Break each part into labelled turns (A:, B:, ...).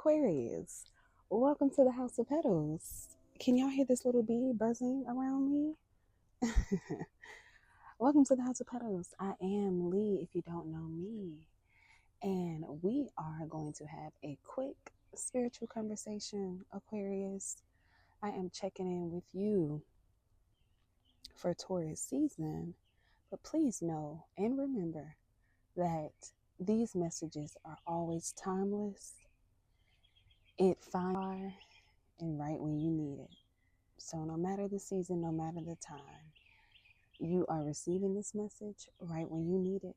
A: Aquarius, welcome to the House of Petals. Can y'all hear this little bee buzzing around me? Welcome to the House of Petals. I am Lee, if you don't know me. And we are going to have a quick spiritual conversation, Aquarius. I am checking in with you for Taurus season. But please know and remember that these messages are always timeless. It finds and right when you need it. So no matter the season, no matter the time, you are receiving this message right when you need it.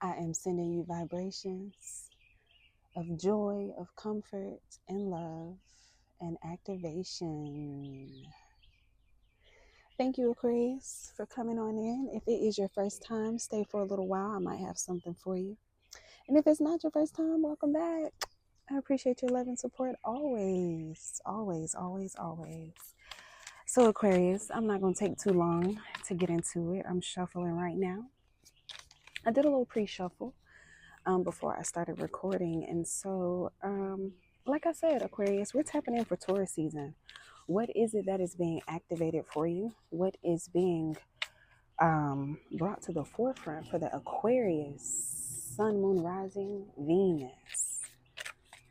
A: I am sending you vibrations of joy, of comfort, and love, and activation. Thank you, Aquarius, for coming on in. If it is your first time, stay for a little while. I might have something for you. And if it's not your first time, welcome back. I appreciate your love and support always, always, always, always. So Aquarius, I'm not going to take too long to get into it. I'm shuffling right now. I did a little pre-shuffle before I started recording. And so, like I said, Aquarius, we're tapping in for Taurus season. What is it that is being activated for you? What is being brought to the forefront for the Aquarius, Sun, Moon, Rising, Venus?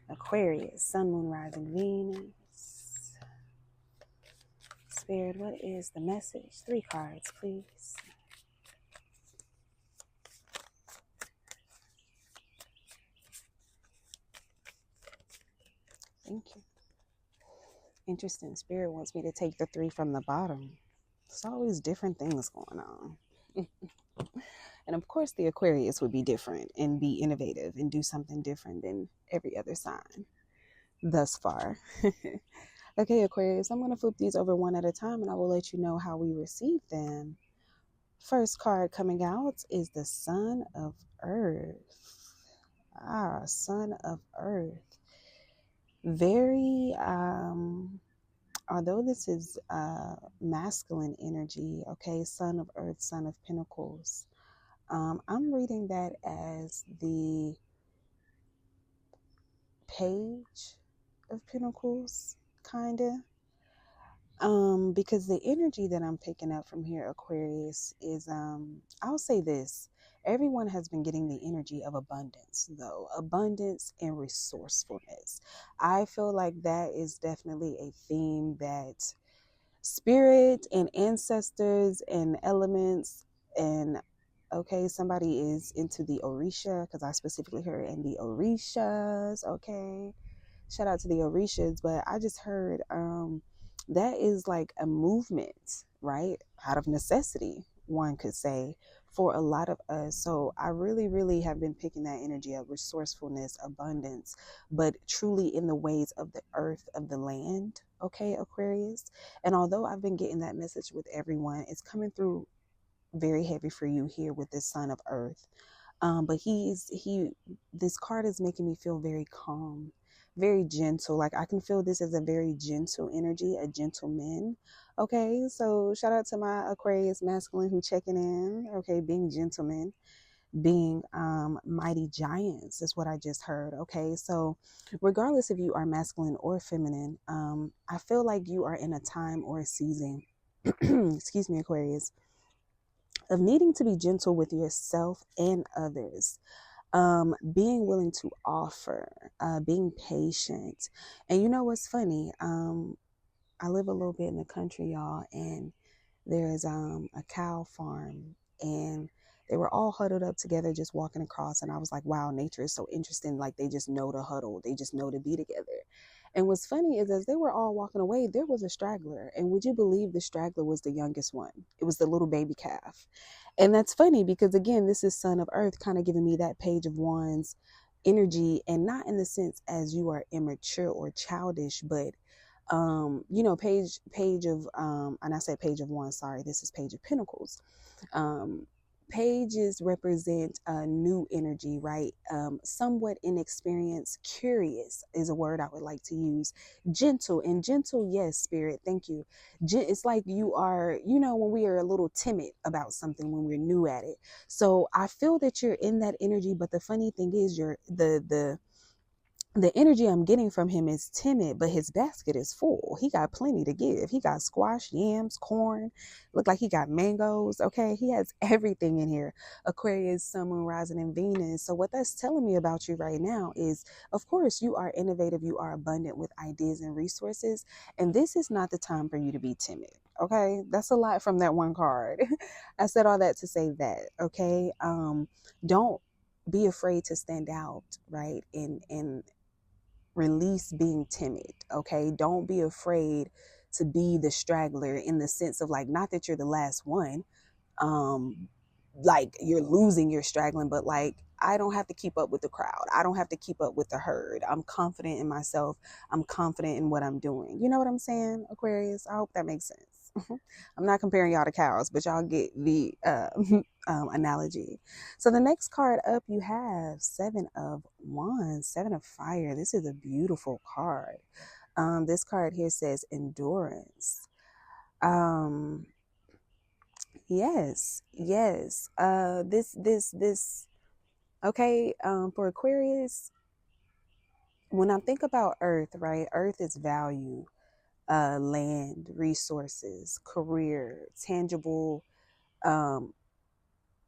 A: Aquarius, Sun, Moon, Rising, Venus. Spirit, what is the message? 3 cards, please. Thank you. Interesting. Spirit wants me to take the 3 from the bottom. There's always different things going on. And of course, the Aquarius would be different and be innovative and do something different than every other sign thus far. Okay, Aquarius, I'm going to flip these over one at a time and I will let you know how we receive them. First card coming out is the Sun of Earth. Sun of Earth. Very, although this is masculine energy, okay, Sun of Earth, Sun of Pentacles. I'm reading that as the Page of Pentacles, kind of. Because the energy that I'm picking up from here, Aquarius, is, I'll say this. Everyone has been getting the energy of abundance, though. Abundance and resourcefulness. I feel like that is definitely a theme that spirit and ancestors and elements and, okay, somebody is into the Orisha, because I specifically heard in the Orishas, okay? Shout out to the Orishas, but I just heard that is like a movement, right? Out of necessity, one could say, for a lot of us. So I really, really have been picking that energy of resourcefulness, abundance, but truly in the ways of the earth, of the land, okay, Aquarius? And although I've been getting that message with everyone, it's coming through very heavy for you here with this Sun of Earth. But this card is making me feel very calm, very gentle. Like I can feel this as a very gentle energy, a gentleman. Okay, so shout out to my Aquarius masculine who checking in. Okay, being gentlemen, being mighty giants is what I just heard. Okay, so regardless if you are masculine or feminine, I feel like you are in a time or a season, excuse me, Aquarius, of needing to be gentle with yourself and others. Being willing to offer, being patient. And you know what's funny? I live a little bit in the country, y'all, and there's a cow farm, and they were all huddled up together just walking across, and I was like, wow, nature is so interesting. Like they just know to huddle, they just know to be together. And what's funny is as they were all walking away, there was a straggler, and would you believe the straggler was the youngest one? It was the little baby calf. And that's funny because again, this is Sun of Earth kind of giving me that Page of Wands energy, and not in the sense as you are immature or childish, but you know, page of and I said Page of Wands, sorry, this is Page of Pentacles. Pages represent a new energy, right? Somewhat inexperienced. Curious is a word I would like to use. Gentle, and gentle, yes, spirit, thank you. It's like you are, you know, when we are a little timid about something, when we're new at it. So I feel that you're in that energy, but the funny thing is the the energy I'm getting from him is timid, but his basket is full. He got plenty to give. He got squash, yams, corn. Look like he got mangoes. Okay. He has everything in here. Aquarius, Sun, Moon, Rising, and Venus. So what that's telling me about you right now is, of course, you are innovative. You are abundant with ideas and resources. And this is not the time for you to be timid. Okay. That's a lot from that one card. I said all that to say that. Okay. Don't be afraid to stand out, right? And release being timid. Okay. Don't be afraid to be the straggler, in the sense of, like, not that you're the last one, um like you're losing, you're straggling, but like, I don't have to keep up with the crowd. I don't have to keep up with the herd. I'm confident in myself. I'm confident in what I'm doing. You know what I'm saying, Aquarius? I hope that makes sense. I'm not comparing y'all to cows, but y'all get the analogy. So the next card up, you have Seven of Wands, Seven of Fire. This is a beautiful card. This card here says endurance. Yes, yes. This. Okay. For Aquarius, when I think about Earth, right? Earth is value, land, resources, career, tangible, um,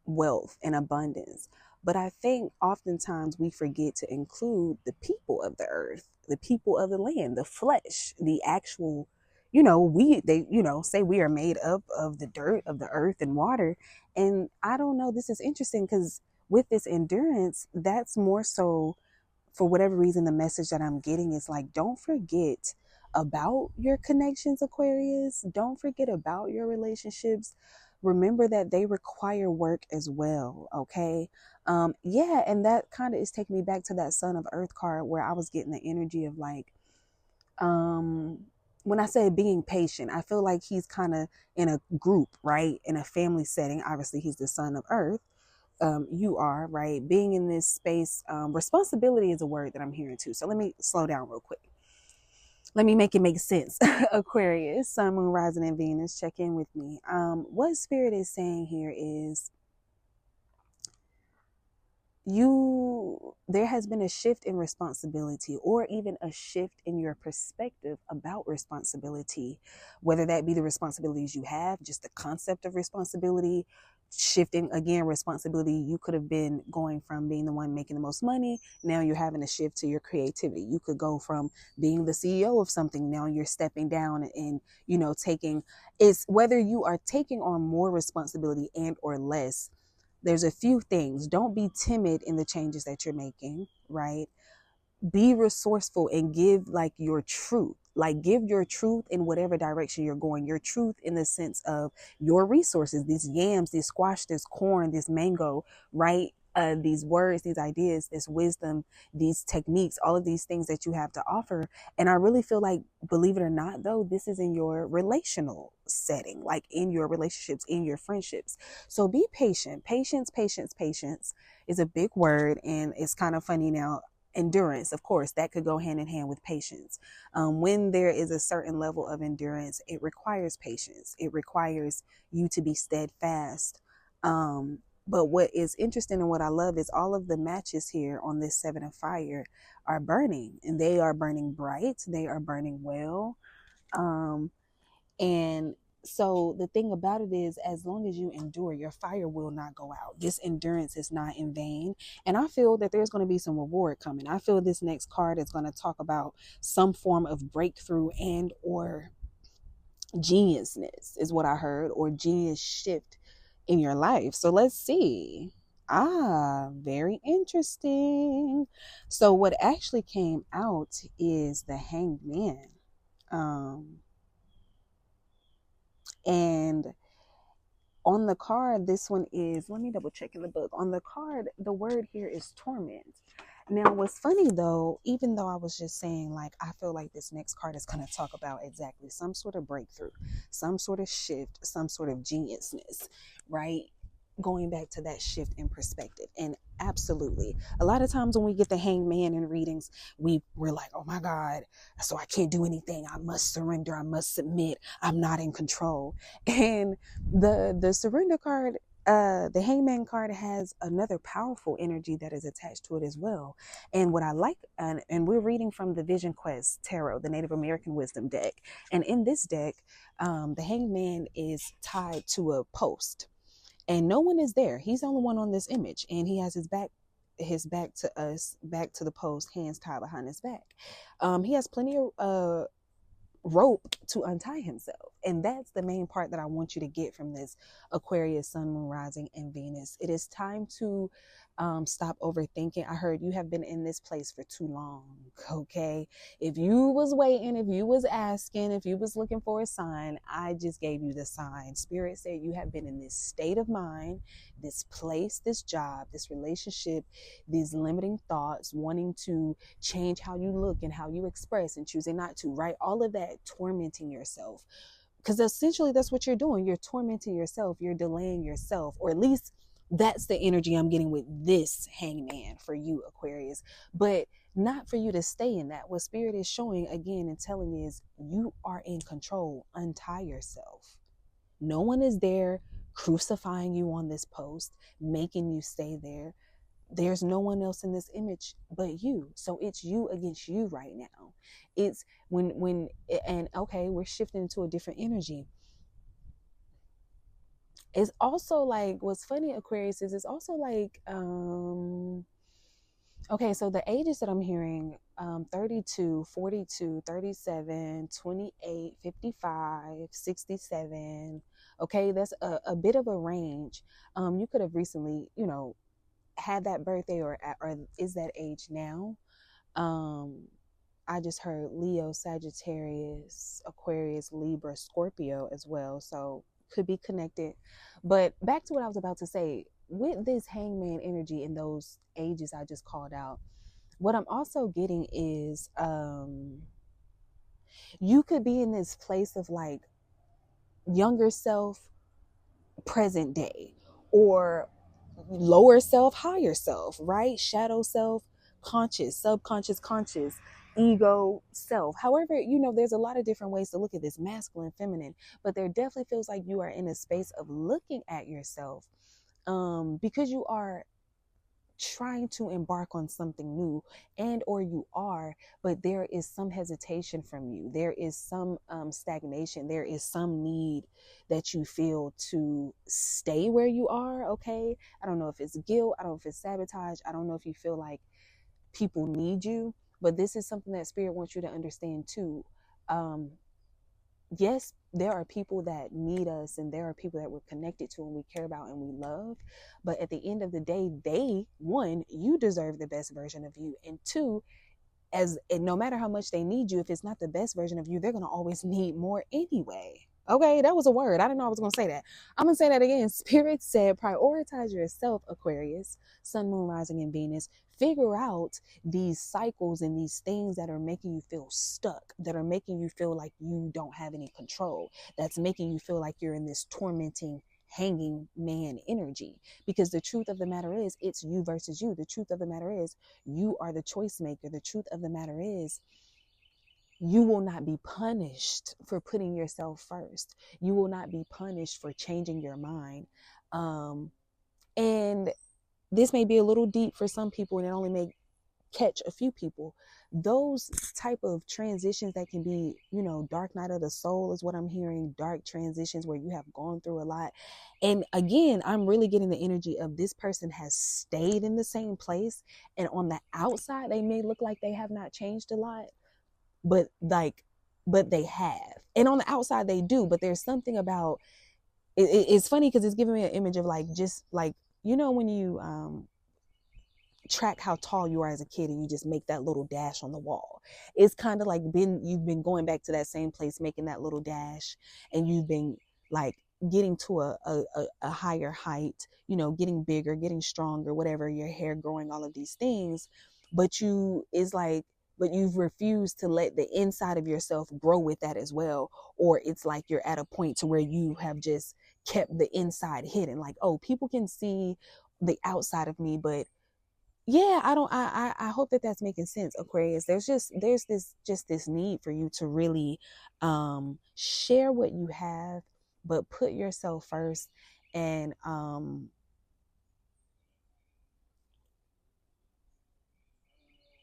A: wealth and abundance. But I think oftentimes we forget to include the people of the earth, the people of the land, the flesh, the actual, say we are made up of the dirt of the earth and water. And I don't know, this is interesting because with this endurance, that's more so, for whatever reason, the message that I'm getting is like, don't forget about your connections, Aquarius. Don't forget about your relationships. Remember that they require work as well. Okay. Yeah. And that kind of is taking me back to that Son of Earth card, where I was getting the energy of like, um, when I say being patient, I feel like he's kind of in a group, right? In a family setting. Obviously, he's the Son of Earth. You are, right? Being in this space, responsibility is a word that I'm hearing too. So let me slow down real quick. Let me make it make sense. Aquarius, Sun, Moon, Rising, and Venus, check in with me. What Spirit is saying here is, there has been a shift in responsibility, or even a shift in your perspective about responsibility, whether that be the responsibilities you have, just the concept of responsibility, shifting again responsibility. You could have been going from being the one making the most money, now you're having to shift to your creativity. You could go from being the CEO of something, now you're stepping down and taking, it's whether you are taking on more responsibility and or less. There's a few things. Don't be timid in the changes that you're making, right? Be resourceful and give like your truth. Like, give your truth in whatever direction you're going. Your truth in the sense of your resources, these yams, this squash, this corn, this mango, right? These words, these ideas, this wisdom, these techniques, all of these things that you have to offer. And I really feel like, believe it or not, though, this is in your relational setting, like in your relationships, in your friendships. So be patient. Patience is a big word. And it's kind of funny now. Endurance, of course, that could go hand in hand with patience. When there is a certain level of endurance, it requires patience. It requires you to be steadfast. But what is interesting and what I love is all of the matches here on this Seven of Fire are burning, and they are burning bright. They are burning well. And so the thing about it is, as long as you endure, your fire will not go out. This endurance is not in vain. And I feel that there's going to be some reward coming. I feel this next card is going to talk about some form of breakthrough and or geniusness is what I heard, or genius shift in your life. So let's see. Very interesting. So what actually came out is the Hanged Man. And on the card, this one is, let me double check in the book. On the card, the word here is torment. Now, what's funny though, even though I was just saying, like, I feel like this next card is going to talk about exactly some sort of breakthrough, some sort of shift, some sort of geniusness, right? Going back to that shift in perspective. And absolutely, a lot of times when we get the Hanged Man in readings, we're like, oh my God, so I can't do anything. I must surrender. I must submit. I'm not in control. And the surrender card, the Hangman card has another powerful energy that is attached to it as well. And what I like, and we're reading from the Vision Quest Tarot, the Native American Wisdom deck. And in this deck, the Hangman is tied to a post, and no one is there. He's the only one on this image, and he has his back to us, back to the post, hands tied behind his back. He has plenty of rope to untie himself, and that's the main part that I want you to get from this Aquarius, Sun, Moon, Rising, and Venus. It is time to stop overthinking. I heard you have been in this place for too long. Okay, if you was waiting, if you was asking, if you was looking for a sign, I just gave you the sign. Spirit said you have been in this state of mind, this place, this job, this relationship, these limiting thoughts, wanting to change how you look and how you express and choosing not to, right? All of that tormenting yourself, because essentially that's what you're doing. You're tormenting yourself, you're delaying yourself, or at least that's the energy I'm getting with this Hangman for you, Aquarius. But not for you to stay in that. What Spirit is showing again and telling is you are in control. Untie yourself. No one is there crucifying you on this post, making you stay there. There's no one else in this image but you. So it's you against you right now. It's and okay, we're shifting into a different energy. It's also like, what's funny, Aquarius, is it's also like, okay, so the ages that I'm hearing, 32, 42, 37, 28, 55, 67. Okay, that's a bit of a range. You could have recently, had that birthday or is that age now. I just heard Leo, Sagittarius, Aquarius, Libra, Scorpio as well, so could be connected. But back to what I was about to say, with this Hangman energy in those ages I just called out, what I'm also getting is you could be in this place of like younger self, present day, or lower self, higher self, right? Shadow self, conscious, subconscious, conscious, ego self. However, there's a lot of different ways to look at this, masculine, feminine, but there definitely feels like you are in a space of looking at yourself, because you are trying to embark on something new, and or you are, but there is some hesitation from you. There is some stagnation. There is some need that you feel to stay where you are. Okay, I don't know if it's guilt, I don't know if it's sabotage, I don't know if you feel like people need you, but this is something that Spirit wants you to understand too. Yes, there are people that need us, and there are people that we're connected to and we care about and we love. But at the end of the day, one, you deserve the best version of you. And two, and no matter how much they need you, if it's not the best version of you, they're going to always need more anyway. Okay, that was a word. I didn't know I was going to say that. I'm going to say that again. Spirit said, prioritize yourself, Aquarius, Sun, Moon, Rising, and Venus. Figure out these cycles and these things that are making you feel stuck, that are making you feel like you don't have any control, that's making you feel like you're in this tormenting, hanging man energy. Because the truth of the matter is, it's you versus you. The truth of the matter is, you are the choice maker. The truth of the matter is, you will not be punished for putting yourself first. You will not be punished for changing your mind. And this may be a little deep for some people, and it only may catch a few people. Those type of transitions that can be, dark night of the soul is what I'm hearing. Dark transitions where you have gone through a lot. And again, I'm really getting the energy of this person has stayed in the same place. And on the outside, they may look like they have not changed a lot, but they have. And on the outside they do, but there's something about it's funny because it's giving me an image of like, just like, when you track how tall you are as a kid and you just make that little dash on the wall. It's kind of like you've been going back to that same place, making that little dash, and you've been like getting to a higher height, getting bigger, getting stronger, whatever, your hair growing, all of these things. But you've refused to let the inside of yourself grow with that as well. Or it's like you're at a point to where you have just kept the inside hidden. Like, oh, people can see the outside of me, but yeah, I hope that that's making sense, Aquarius. There's this need for you to really share what you have, but put yourself first. and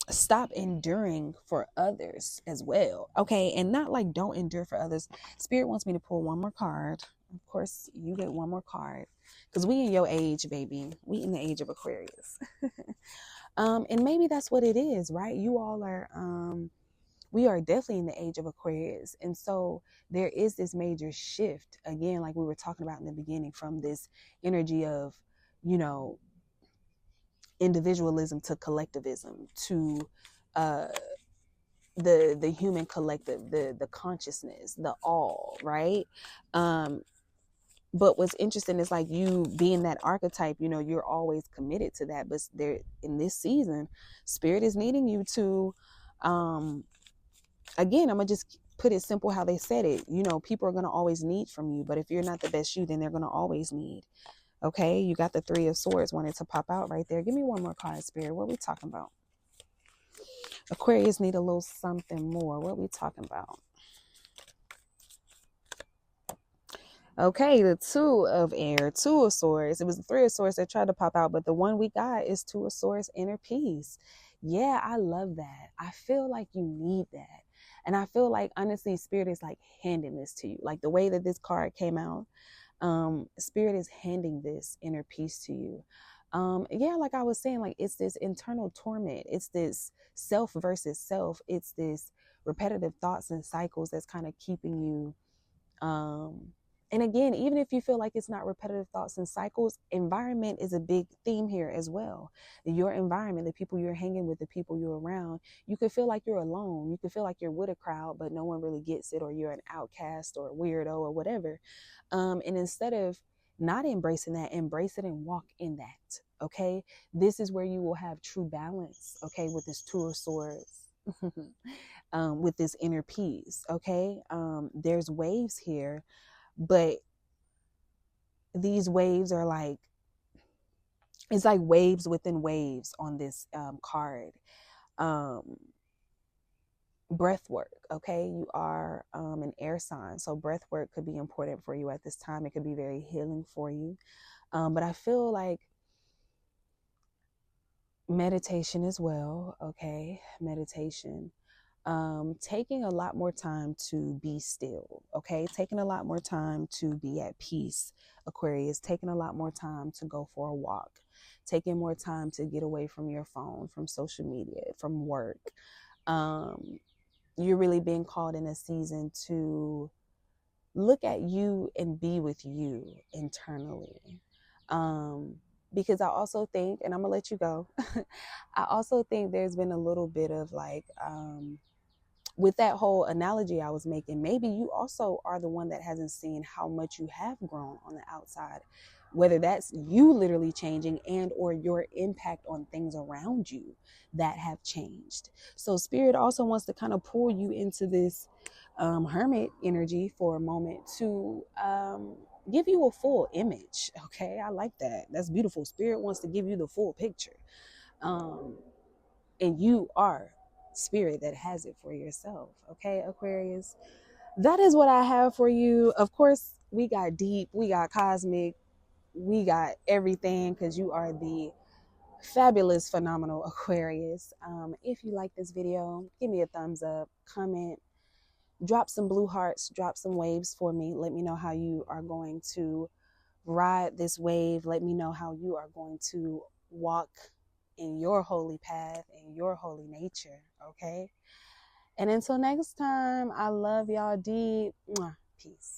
A: stop enduring for others as well. Okay, and not like don't endure for others. Spirit wants me to pull one more card. Of course, you get one more card because we in your age, baby. We in the age of Aquarius. And maybe that's what it is, right? You all are we are definitely in the age of Aquarius. And so there is this major shift, again, like we were talking about in the beginning, from this energy of, you know, individualism to collectivism to uh the human collective, the consciousness, the all, right? um but what's interesting is like you being that archetype, you know, you're always committed to that, but there in this season, spirit is needing you to um again, I'm gonna just put it simple how they said it. You know, people are gonna always need from you, but if you're not the best you, then they're gonna always need. Okay, you got the Three of Swords wanted to pop out right there. Give me one more card, Spirit. What we talking about? Aquarius need a little something more. What we talking about? Okay, the Two of Air, Two of Swords. It was the Three of Swords that tried to pop out, but the one we got is Two of Swords, inner peace. Yeah, I love that. I feel like you need that. And I feel like, honestly, Spirit is like handing this to you. Like the way that this card came out, Spirit is handing this inner peace to you. Yeah, like I was saying, like it's this internal torment. It's this self versus self. It's this repetitive thoughts and cycles that's kind of keeping you and again, even if you feel like it's not repetitive thoughts and cycles, environment is a big theme here as well. Your environment, the people you're hanging with, the people you're around, you could feel like you're alone. You could feel like you're with a crowd, but no one really gets it, or you're an outcast or a weirdo or whatever. And instead of not embracing that, embrace it and walk in that. Okay. This is where you will have true balance. Okay. With this Two of Swords. With this inner peace. Okay. There's waves here, but these waves are like, it's like waves within waves on this card. Breath work. Okay. You are an air sign. So breath work could be important for you at this time. It could be very healing for you. But I feel like meditation as well. Okay. Meditation. Taking a lot more time to be still. Okay. Taking a lot more time to be at peace. Aquarius, taking a lot more time to go for a walk, taking more time to get away from your phone, from social media, from work. You're really being called in a season to look at you and be with you internally. Because I also think, and I'm gonna let you go, I also think there's been a little bit of like, with that whole analogy I was making, maybe you also are the one that hasn't seen how much you have grown on the outside, whether that's you literally changing and or your impact on things around you that have changed. So Spirit also wants to kind of pull you into this hermit energy for a moment to give you a full image. Okay, I like that. That's beautiful. Spirit wants to give you the full picture. And you are Spirit that has it for yourself. Okay, Aquarius, that is what I have for you. Of course, we got deep, we got cosmic, we got everything, because you are the fabulous, phenomenal Aquarius. If you like this video, give me a thumbs up, comment, drop some blue hearts, drop some waves for me. Let me know how you are going to ride this wave. Let me know how you are going to walk in your holy path, in your holy nature. Okay. And until next time, I love y'all deep. Peace.